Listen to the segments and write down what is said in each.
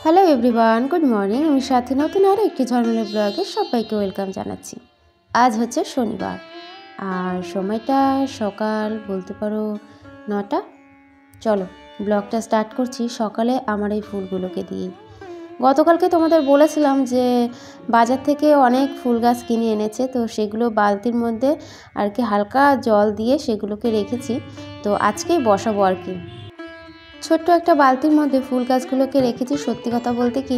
Hello everyone, good morning. আমি সাথে নতুন আরও একটি ঝলমলে ব্লগে সবাইকে ওয়েলকাম জানাচ্ছি। আজ হচ্ছে শনিবার আর সময়টা সকাল বলতে পারো 9টা। চলো ব্লগটা স্টার্ট করছি সকালে আমার এই ফুলগুলোকে দিয়েই। গতকালকে তোমাদের বলেছিলাম যে বাজার থেকে অনেক ফুল গাছ কিনে এনেছে, তো সেগুলো বালতির মধ্যে আর কি হালকা জল দিয়ে সেগুলোকে রেখেছি। তো আজকেই বসাবো আর কি। ছোট্ট একটা বালতির মধ্যে ফুল গাছগুলোকে রেখেছি। সত্যি কথা বলতে কি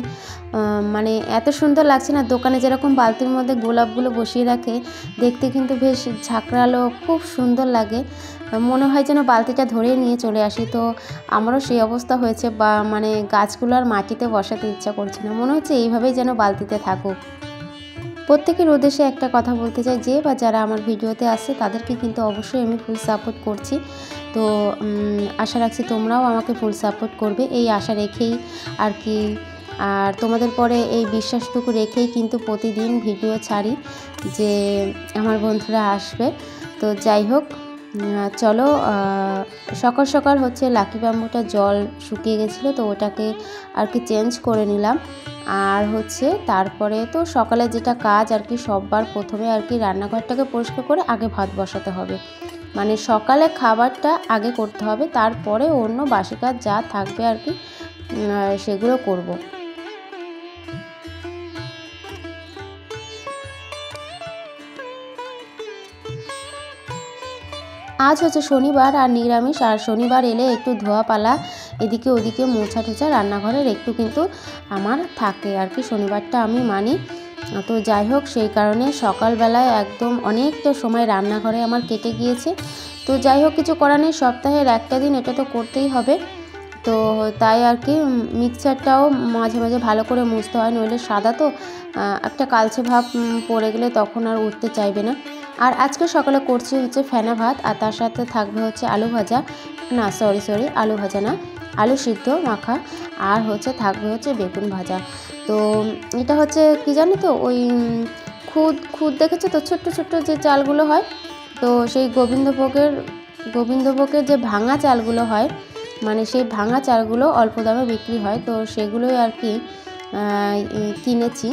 মানে এত সুন্দর লাগছে না, দোকানে যেরকম বালতির মধ্যে গোলাপগুলো বসিয়ে রাখে, দেখতে কিন্তু বেশ ঝাঁকড়ালো, খুব সুন্দর লাগে। মনে হয় যেন বালতিটা ধরে নিয়ে চলে আসি। তো আমারও সেই অবস্থা হয়েছে, বা মানে গাছগুলো আর মাটিতে বসাতে ইচ্ছা করছে না, মনে হচ্ছে এইভাবেই যেন বালতিতে থাকুক। প্রত্যেকের উদ্দেশ্যে একটা কথা বলতে চাই, যে বা যারা আমার ভিডিওতে আসছে তাদেরকে কিন্তু অবশ্যই আমি ফুল সাপোর্ট করছি। তো আশা রাখছি তোমরাও আমাকে ফুল সাপোর্ট করবে, এই আশা রেখেই আর কি। আর তোমাদের পরে এই বিশ্বাসটুকু রেখেই কিন্তু প্রতিদিন ভিডিও ছাড়ি যে আমার বন্ধুরা আসবে। তো যাই হোক, চলো সকাল সকাল হচ্ছে লাকি ব্যাম্বুটা জল শুকিয়ে গেছিলো, তো ওটাকে আর কি চেঞ্জ করে নিলাম। আর হচ্ছে তারপরে তো সকালে যেটা কাজ আর কি, সববার প্রথমে আর কি রান্নাঘরটাকে পরিষ্কার করে আগে ভাত বসাতে হবে। মানে সকালে খাবারটা আগে করতে হবে, তারপরে অন্য বাসি কাজ যা থাকবে আর কি সেগুলো করব। আজ হচ্ছে শনিবার আর নিরামিষ, আর শনিবার এলে একটু ধোয়া পালা এদিকে ওদিকে মোছা টোছা রান্নাঘরের একটু কিন্তু আমার থাকে আর কি, শনিবারটা আমি মানি। তো যাই হোক, সেই কারণে সকালবেলায় একদম অনেকটা সময় রান্নাঘরে আমার কেটে গিয়েছে। তো যাই হোক, কিছু করার নেই, সপ্তাহের একটা দিন এটা তো করতেই হবে। তো তাই আর কি মিক্সারটাও মাঝে মাঝে ভালো করে মুছতে হয়, নইলে সাদা তো একটা কালচে ভাব পড়ে গেলে তখন আর উঠতে চাইবে না। আর আজকে সকালে করছি হচ্ছে ফেনা ভাত, আর তার সাথে থাকবে হচ্ছে আলু ভাজা, না সরি আলু ভাজা না, আলু সিদ্ধ মাখা, আর হচ্ছে থাকবে হচ্ছে বেগুন ভাজা। তো এটা হচ্ছে কি জানো তো, ওই খুদ খুদ দেখেছো তো, ছোট্ট ছোট্ট যে চালগুলো হয়, তো সেই গোবিন্দভোগের যে ভাঙা চালগুলো হয়, মানে সেই ভাঙা চালগুলো অল্প দামে বিক্রি হয়, তো সেগুলোই আর কি কিনেছি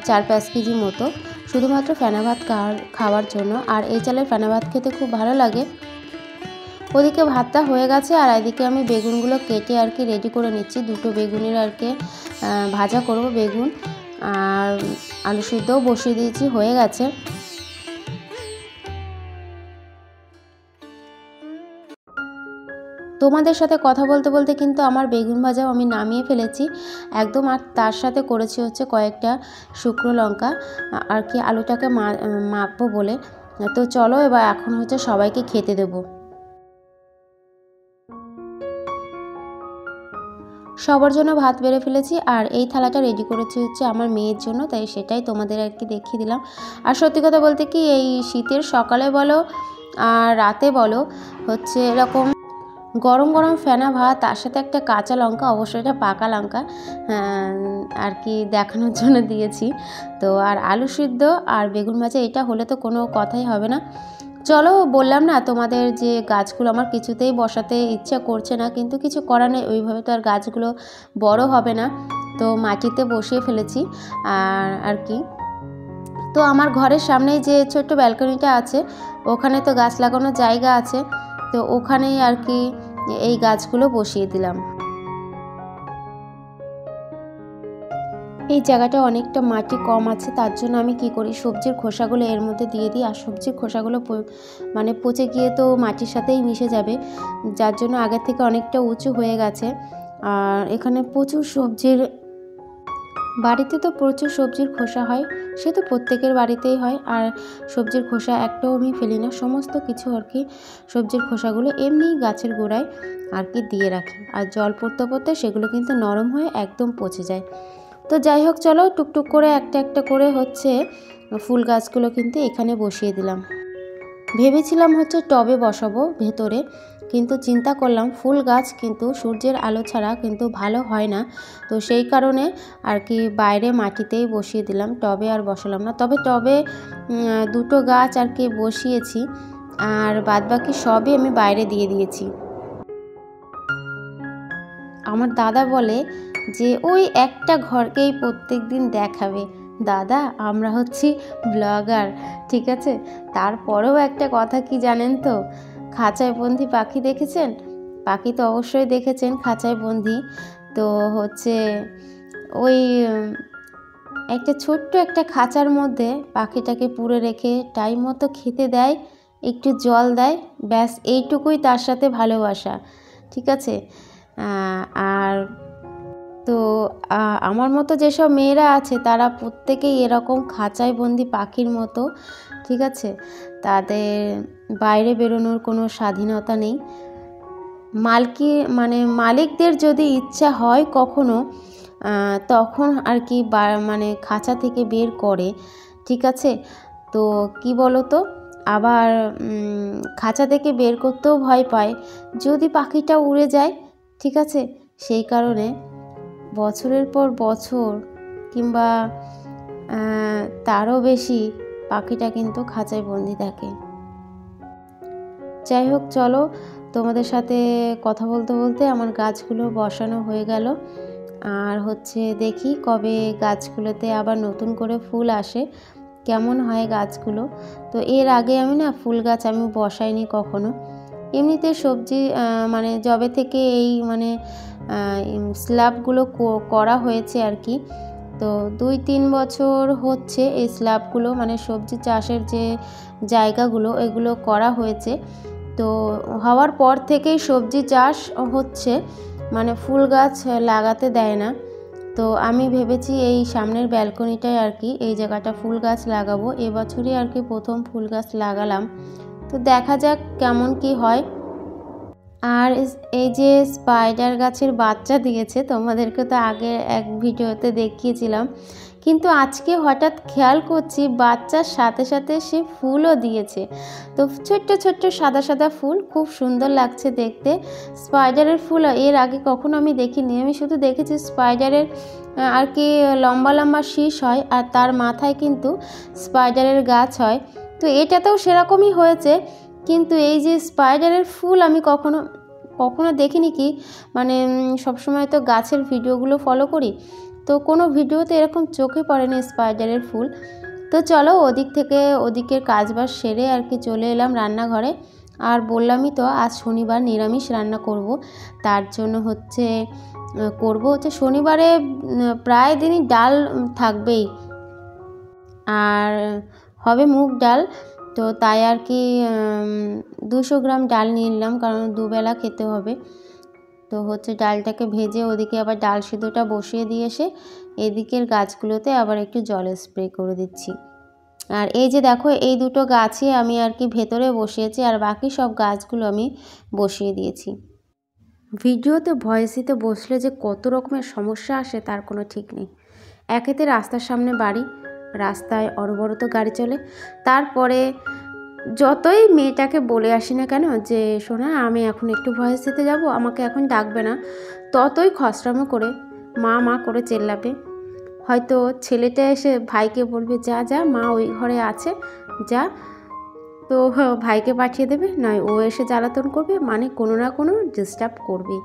4-5 কেজি মতো, শুধুমাত্র ফেনা ভাত খাওয়ার জন্য। আর এই চালের ফেনা ভাত খেতে খুব ভালো লাগে। ওদিকে ভাতটা হয়ে গেছে, আর এদিকে আমি বেগুনগুলো কেটে আর কি রেডি করে নিচ্ছি। দুটো বেগুনের আর কি ভাজা করব বেগুন, আর আলু সিদ্ধও বসিয়ে দিয়েছি, হয়ে গেছে। তোমাদের সাথে কথা বলতে বলতে কিন্তু আমার বেগুন ভাজাও আমি নামিয়ে ফেলেছি একদম। আর তার সাথে করেছি হচ্ছে কয়েকটা শুকনো লঙ্কা আর কি, আলুটাকে মাখবো বলে। তো চলো এবার এখন হচ্ছে সবাইকে খেতে দেবো। সবার জন্য ভাত বেড়ে ফেলেছি, আর এই থালাটা রেডি করেছি হচ্ছে আমার মেয়ের জন্য, তাই সেটাই তোমাদের আর কি দেখিয়ে দিলাম। আর সত্যি কথা বলতে কি, এই শীতের সকালে বলো আর রাতে বলো হচ্ছে এরকম গরম গরম ফেনা ভাত, তার সাথে একটা কাঁচা লঙ্কা, অবশ্যই এটা পাকা লঙ্কা আর কি দেখানোর জন্য দিয়েছি। তো আর আলু সিদ্ধ আর বেগুন ভাজা, এটা হলে তো কোনো কথাই হবে না। চলো, বললাম না তোমাদের যে গাছগুলো আমার কিছুতেই বসাতে ইচ্ছা করছে না, কিন্তু কিছু করার নেই, ওইভাবে তো আর গাছগুলো বড় হবে না। তো মাটিতে বসিয়ে ফেলেছি আর কি। তো আমার ঘরের সামনেই যে ছোট্ট ব্যালকনিটা আছে, ওখানে তো গাছ লাগানোর জায়গা আছে, তো ওখানেই আর কি এই গাছগুলো বসিয়ে দিলাম। এই জায়গাটা অনেকটা মাটি কম আছে, তার জন্য আমি কি করি, সবজির খোসাগুলো এর মধ্যে দিয়ে দিই। আর সবজির খোসাগুলো মানে পচে গিয়ে তো মাটির সাথেই মিশে যাবে, যার জন্য আগের থেকে অনেকটা উঁচু হয়ে গেছে। আর এখানে প্রচুর সবজির, বাড়িতে তো প্রচুর সবজির খোসা হয়, সে তো প্রত্যেকের বাড়িতেই হয়। আর সবজির খোসা একটাও আমি ফেলি না, সমস্ত কিছু আর কি সবজির খোসাগুলো এমনি গাছের গোড়ায় আর কি দিয়ে রাখি। আর জল পড়তে পড়তে সেগুলো কিন্তু নরম হয়ে একদম পচে যায়। তো যাই হোক, চলো টুকটুক করে একটা একটা করে হচ্ছে ফুল গাছগুলো কিন্তু এখানে বসিয়ে দিলাম। ভেবেছিলাম হচ্ছে টবে বসাবো ভেতরে, কিন্তু চিন্তা করলাম ফুল গাছ কিন্তু সূর্যের আলো ছাড়া কিন্তু ভালো হয় না। তো সেই কারণে আর কি বাইরে মাটিতেই বসিয়ে দিলাম, টবে আর বসালাম না। তবে টবে দুটো গাছ আর কি বসিয়েছি, আর বাদবাকি সবই আমি বাইরে দিয়ে দিয়েছি। আমার দাদা বলে যে ওই একটা ঘরকেই প্রত্যেক দিন দেখাবে, দাদা আমরা হচ্ছি ব্লগার, ঠিক আছে। তারপরেও একটা কথা কি জানেন তো, খাঁচায় বন্দি পাখি দেখেছেন? পাখি তো অবশ্যই দেখেছেন খাঁচায় বন্দি। তো হচ্ছে ওই একটা ছোট্ট একটা খাঁচার মধ্যে পাখিটাকে পুরে রেখে টাইম মতো খেতে দেয়, একটু জল দেয়, ব্যাস এইটুকুই তার সাথে ভালোবাসা, ঠিক আছে। আর তো আমার মতো যেসব মেয়েরা আছে তারা প্রত্যেকেই এরকম খাঁচায় বন্দি পাখির মতো, ঠিক আছে। তাদের বাইরে বেরোনোর কোনো স্বাধীনতা নেই। মালিকদের যদি ইচ্ছা হয় কখনো, তখন আর কি মানে খাঁচা থেকে বের করে, ঠিক আছে। তো কি বলো তো, আবার খাঁচা থেকে বের করতেও ভয় পায় যদি পাখিটা উড়ে যায়, ঠিক আছে। সেই কারণে বছরের পর বছর কিংবা তারও বেশি পাখিটা কিন্তু খাঁচায় বন্দি থাকে। যাই হোক, চলো, তোমাদের সাথে কথা বলতে বলতে আমার গাছগুলো বসানো হয়ে গেল। আর হচ্ছে দেখি কবে গাছগুলোতে আবার নতুন করে ফুল আসে, কেমন হয় গাছগুলো। তো এর আগে আমি না ফুল গাছ আমি বসাইনি কখনো। এমনিতে সবজি মানে জবে থেকে এই মানে স্ল্যাবগুলো করা হয়েছে আর কি। তো 2-3 বছর হচ্ছে এই স্ল্যাবগুলো মানে সবজি চাষের যে জায়গাগুলো এগুলো করা হয়েছে। তো হওয়ার পর থেকেই সবজি চাষ হচ্ছে, মানে ফুল গাছ লাগাতে দেয় না। তো আমি ভেবেছি এই সামনের ব্যালকনিটায় আর কি এই জায়গাটা ফুল গাছ লাগাবো। এবছরই আর কি প্রথম ফুল গাছ লাগালাম। তো দেখা যাক কেমন কি হয়। আর এই যে স্পাইডার গাছের বাচ্চা দিয়েছে, তোমাদেরকে তো আগে এক ভিডিওতে দেখিয়েছিলাম, কিন্তু আজকে হঠাৎ খেয়াল করছি বাচ্চার সাথে সাথে সে ফুলও দিয়েছে। তো ছোট্ট ছোট্ট সাদা সাদা ফুল, খুব সুন্দর লাগছে দেখতে। স্পাইডারের ফুল এর আগে কখনো আমি দেখিনি, আমি শুধু দেখেছি স্পাইডারের আর কি লম্বা লম্বা শীষ হয় আর তার মাথায় কিন্তু স্পাইডারের গাছ হয়। তো এটাতেও সেরকমই হয়েছে, কিন্তু এই যে স্পাইডারের ফুল আমি কখনো দেখিনি। কি মানে সবসময় তো গাছের ভিডিওগুলো ফলো করি, তো কোনো ভিডিওতে এরকম চোখে পড়েনি স্পাইডারের ফুল। তো চলো ওদিকের কাজবাজ সেরে আর কি চলে এলাম রান্নাঘরে। আর বললামই তো আজ শনিবার নিরামিষ রান্না করব। তার জন্য হচ্ছে শনিবারে প্রায় দিনই ডাল থাকবেই, আর হবে মুগ ডাল। তো তাই আর কি 200 গ্রাম ডাল নিয়ে নিলাম, কারণ দুবেলা খেতে হবে। তো হচ্ছে ডালটাকে ভেজে ওদিকে আবার ডাল সিদ্ধটা বসিয়ে দিয়ে এসে এদিকের গাছগুলোতে আবার একটু জলের স্প্রে করে দিচ্ছি। আর এই যে দেখো এই দুটো গাছই আমি আর কি ভেতরে বসিয়েছি, আর বাকি সব গাছগুলো আমি বসিয়ে দিয়েছি। ভিডিওতে ভয়েস দিতে বসলে যে কত রকমের সমস্যা আসে তার কোনো ঠিক নেই। একেতে রাস্তার সামনে বাড়ি, রাস্তায় অনবরত গাড়ি চলে। তারপরে যতই মেয়েটাকে বলে আসি না কেন যে শোনা আমি এখন একটু ভয়েস দিতে যাব, আমাকে এখন ডাকবে না, ততই খসড়ামো করে মা করে চেল্লাবে। হয়তো ছেলেটা এসে ভাইকে বলবে যা যা মা ওই ঘরে আছে যা, তো ভাইকে পাঠিয়ে দেবে, নয় ও এসে জ্বালাতন করবে, মানে কোনো না কোনো ডিস্টার্ব করবেই।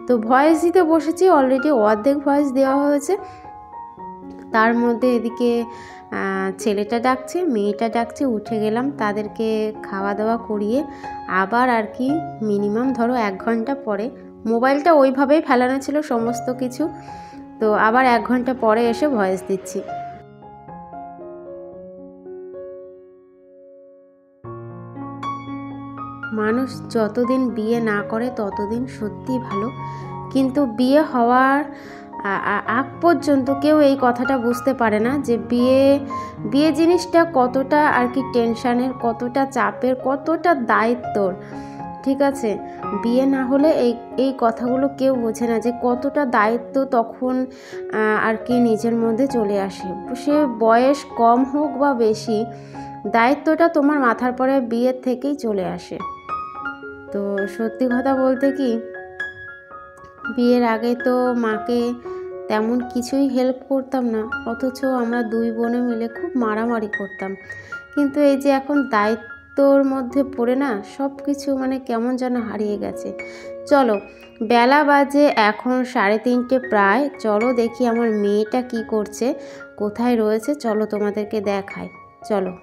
তো ভয়েস দিতে বসেছি, অলরেডি অর্ধেক ভয়েস দেওয়া হয়েছে, তার মধ্যে এদিকে ছেলেটা ডাকছে, মেয়েটা ডাকছে, উঠে গেলাম তাদেরকে খাওয়া দাওয়া করিয়ে আবার আর কি মিনিমাম ধরো 1 ঘন্টা পরে, মোবাইলটা ওইভাবেই ফেলানো ছিল সমস্ত কিছু, তো আবার 1 ঘন্টা পরে এসে ভয়েস দিচ্ছি। মানুষ যতদিন বিয়ে না করে ততদিন সত্যিই ভালো, কিন্তু বিয়ে হওয়ার আগ পর্যন্ত কেউ এই কথাটা বুঝতে পারে না যে বিয়ে জিনিসটা কতটা আর কি টেনশানের, কতটা চাপের, কতটা দায়িত্বর, ঠিক আছে। বিয়ে না হলে এই কথাগুলো কেউ বোঝে না যে কতটা দায়িত্ব তখন আর কি নিজের মধ্যে চলে আসে। সে বয়স কম হোক বা বেশি, দায়িত্বটা তোমার মাথার পরে বিয়ের থেকেই চলে আসে। তো সত্যি কথা বলতে কি, বিয়ের আগে তো মাকে তেমন কিছুই হেল্প করতাম না, অথচ আমরা 2 বোনে মিলে খুব মারামারি করতাম। কিন্তু এই যে এখন দায়িত্ব ব্যস্তর মধ্যে পড়ে না সব কিছু মানে কেমন যেন হারিয়ে গেছে। চলো, বেলা বাজে এখন 3:30 প্রায়। চলো দেখি আমার মেয়েটা কি করছে, কোথায় রয়েছে, চলো তোমাদেরকে দেখাই। চলো।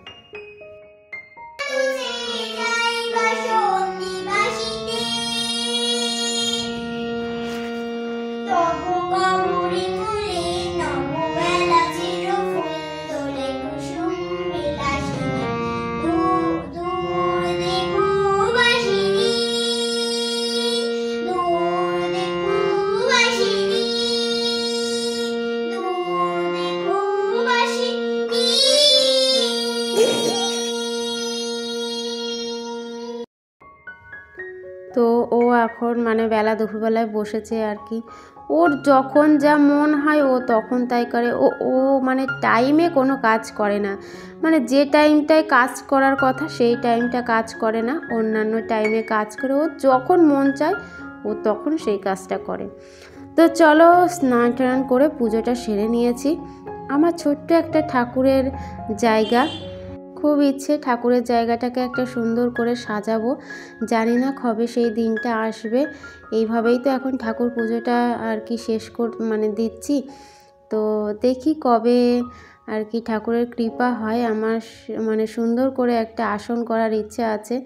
তো ও এখন মানে বেলা দুপুরবেলায় বসেছে আর কি। ওর যখন যা মন হয় ও তখন তাই করে। ও মানে টাইমে কোনো কাজ করে না, মানে যে টাইমটায় কাজ করার কথা সেই টাইমটা কাজ করে না, অন্যান্য টাইমে কাজ করে। ও যখন মন চায় ও তখন সেই কাজটা করে। তো চলো, স্নান টান করে পুজোটা সেরে নিয়েছি। আমার ছোট্ট একটা ঠাকুরের জায়গা, খুব ইচ্ছে ঠাকুরের জায়গাটাকে একটা সুন্দর করে সাজাবো। জানি না কবে সেই দিনটা আসবে। এইভাবেই তো এখন ঠাকুর পুজোটা আর কি শেষ মানে দিচ্ছি। তো দেখি কবে আর কি ঠাকুরের কৃপা হয়। আমার মানে সুন্দর করে একটা আসন করার ইচ্ছা আছে।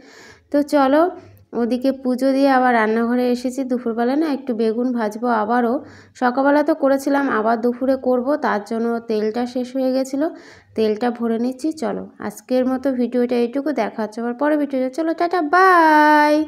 তো চলো, ওদিকে পুজো দিয়ে আবার রান্নাঘরে এসেছি। দুপুরবেলা না একটু বেগুন ভাজবো আবারও। সকালবেলা তো করেছিলাম, আবার দুপুরে করব, তার জন্য তেলটা শেষ হয়ে গেছিলো, তেলটা ভরে নিচ্ছি। চলো, আজকের মতো ভিডিওটা এইটুকু, দেখা হচ্ছে আবার পরে ভিডিওতে। চলো, টাটা, বাই।